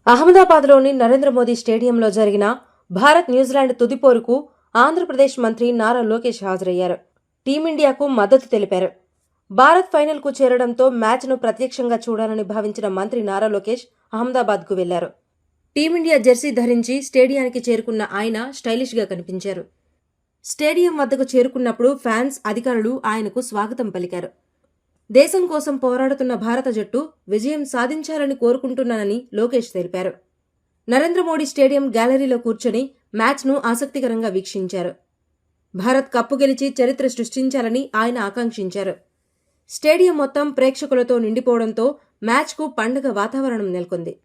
అహ్మదాబాద్లోని నరేంద్ర మోదీ స్టేడియంలో జరిగిన భారత్ న్యూజిలాండ్ తుది పోరుకు ఆంధ్రప్రదేశ్ మంత్రి నారా లోకేష్ హాజరయ్యారు. టీమిండియాకు మద్దతు తెలిపారు. భారత్ ఫైనల్కు చేరడంతో మ్యాచ్ను ప్రత్యక్షంగా చూడాలని భావించిన మంత్రి నారా లోకేష్ అహ్మదాబాద్కు వెళ్లారు. టీమిండియా జెర్సీ ధరించి స్టేడియానికి చేరుకున్న ఆయన స్టైలిష్గా కనిపించారు. స్టేడియం వద్దకు చేరుకున్నప్పుడు ఫ్యాన్స్, అధికారులు ఆయనకు స్వాగతం పలికారు. దేశం కోసం పోరాడుతున్న భారత జట్టు విజయం సాధించాలని కోరుకుంటున్నానని లోకేష్ తెలిపారు. నరేంద్ర మోడీ స్టేడియం గ్యాలరీలో కూర్చొని మ్యాచ్ను ఆసక్తికరంగా వీక్షించారు. భారత్ కప్పు గెలిచి చరిత్ర సృష్టించాలని ఆయన ఆకాంక్షించారు. స్టేడియం మొత్తం ప్రేక్షకులతో నిండిపోవడంతో మ్యాచ్కు పండుగ వాతావరణం నెలకొంది.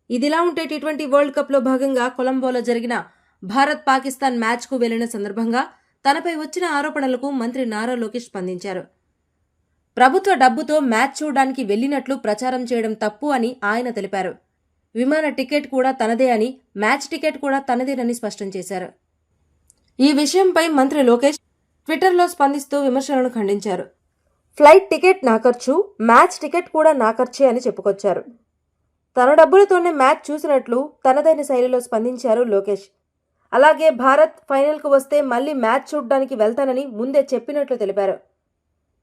ఇదిలా ఉంటే టీ20 వరల్డ్ కప్లో భాగంగా కొలంబోలో జరిగిన భారత్-పాకిస్తాన్ మ్యాచ్కు వెళ్లిన సందర్భంగా తనపై వచ్చిన ఆరోపణలకు మంత్రి నారా లోకేష్ స్పందించారు. ప్రభుత్వ డబ్బుతో మ్యాచ్ చూడడానికి వెళ్లినట్లు ప్రచారం చేయడం తప్పు అని ఆయన తెలిపారు. విమాన టికెట్ కూడా తనదే అని, మ్యాచ్ టికెట్ కూడా తనదేనని స్పష్టం చేశారు. ఈ విషయంపై మంత్రి లోకేష్ ట్విట్టర్లో స్పందిస్తూ విమర్శలను ఖండించారు. ఫ్లైట్ టికెట్ నా ఖర్చు, మ్యాచ్ టికెట్ కూడా నా ఖర్చే అని చెప్పుకొచ్చారు. తన డబ్బులతోనే మ్యాచ్ చూసినట్లు తనదైన శైలిలో స్పందించారు లోకేష్. అలాగే భారత్ ఫైనల్కు వస్తే మళ్లీ మ్యాచ్ చూడ్డానికి వెళ్తానని ముందే చెప్పినట్లు తెలిపారు.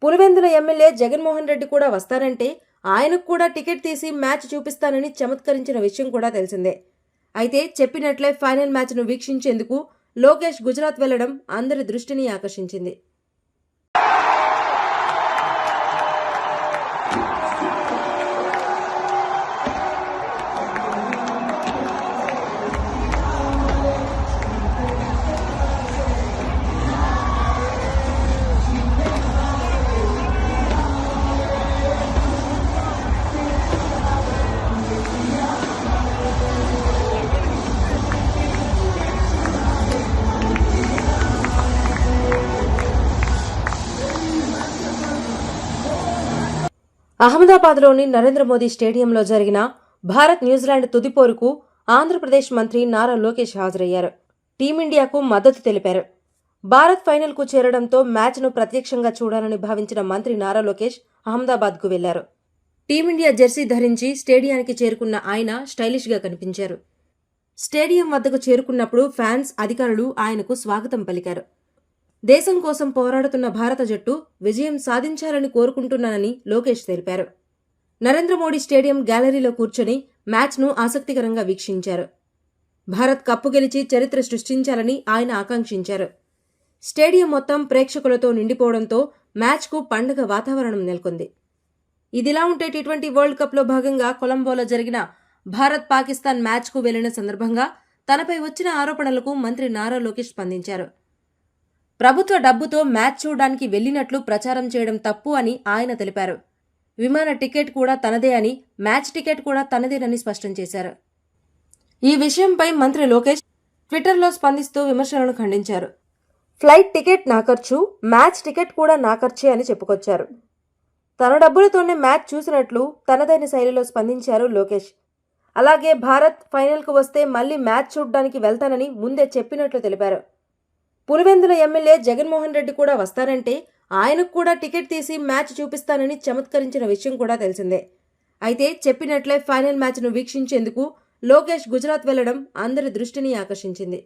పులివెందుల ఎమ్మెల్యే జగన్మోహన్ రెడ్డి కూడా వస్తారంటే ఆయనకు కూడా టికెట్ తీసి మ్యాచ్ చూపిస్తానని చమత్కరించిన విషయం కూడా తెలిసిందే. అయితే చెప్పినట్లే ఫైనల్ మ్యాచ్ను వీక్షించేందుకు లోకేష్ గుజరాత్ వెళ్లడం అందరి దృష్టిని ఆకర్షించింది. అహ్మదాబాద్లోని నరేంద్ర మోదీ స్టేడియంలో జరిగిన భారత్ న్యూజిలాండ్ తుది పోరుకు ఆంధ్రప్రదేశ్ మంత్రి నారా లోకేష్ హాజరయ్యారు. టీమిండియాకు మద్దతు తెలిపారు. భారత్ ఫైనల్కు చేరడంతో మ్యాచ్ను ప్రత్యక్షంగా చూడాలని భావించిన మంత్రి నారా లోకేష్ అహ్మదాబాద్కు వెళ్లారు. టీమిండియా జెర్సీ ధరించి స్టేడియానికి చేరుకున్న ఆయన స్టైలిష్గా కనిపించారు. స్టేడియం వద్దకు చేరుకున్నప్పుడు ఫ్యాన్స్, అధికారులు ఆయనకు స్వాగతం పలికారు. దేశం కోసం పోరాడుతున్న భారత జట్టు విజయం సాధించాలని కోరుకుంటున్నానని లోకేష్ తెలిపారు. నరేంద్ర మోడీ స్టేడియం గ్యాలరీలో కూర్చొని మ్యాచ్ను ఆసక్తికరంగా వీక్షించారు. భారత్ కప్పు గెలిచి చరిత్ర సృష్టించాలని ఆయన ఆకాంక్షించారు. స్టేడియం మొత్తం ప్రేక్షకులతో నిండిపోవడంతో మ్యాచ్కు పండుగ వాతావరణం నెలకొంది. ఇదిలా ఉంటే టీ20 వరల్డ్ కప్లో భాగంగా కొలంబోలో జరిగిన భారత్-పాకిస్తాన్ మ్యాచ్కు వెళ్లిన సందర్భంగా తనపై వచ్చిన ఆరోపణలకు మంత్రి నారా లోకేష్ స్పందించారు. ప్రభుత్వ డబ్బుతో మ్యాచ్ చూడడానికి వెళ్లినట్లు ప్రచారం చేయడం తప్పు అని ఆయన తెలిపారు. విమాన టికెట్ కూడా తనదే అని, మ్యాచ్ టికెట్ కూడా తనదేనని స్పష్టం చేశారు. ఈ విషయంపై మంత్రి లోకేష్ ట్విట్టర్లో స్పందిస్తూ విమర్శలను ఖండించారు. ఫ్లైట్ టికెట్ నా ఖర్చు, మ్యాచ్ టికెట్ కూడా నా ఖర్చే అని చెప్పుకొచ్చారు. తన డబ్బులతోనే మ్యాచ్ చూసినట్లు తనదైన శైలిలో స్పందించారు లోకేష్. అలాగే భారత్ ఫైనల్కు వస్తే మళ్లీ మ్యాచ్ చూడ్డానికి వెళ్తానని ముందే చెప్పినట్లు తెలిపారు. పులివెందుల ఎమ్మెల్యే జగన్మోహన్ రెడ్డి కూడా వస్తారంటే ఆయనకు కూడా టికెట్ తీసి మ్యాచ్ చూపిస్తానని చమత్కరించిన విషయం కూడా తెలిసిందే. అయితే చెప్పినట్లే ఫైనల్ మ్యాచ్ను వీక్షించేందుకు లోకేష్ గుజరాత్ వెళ్లడం అందరి దృష్టిని ఆకర్షించింది.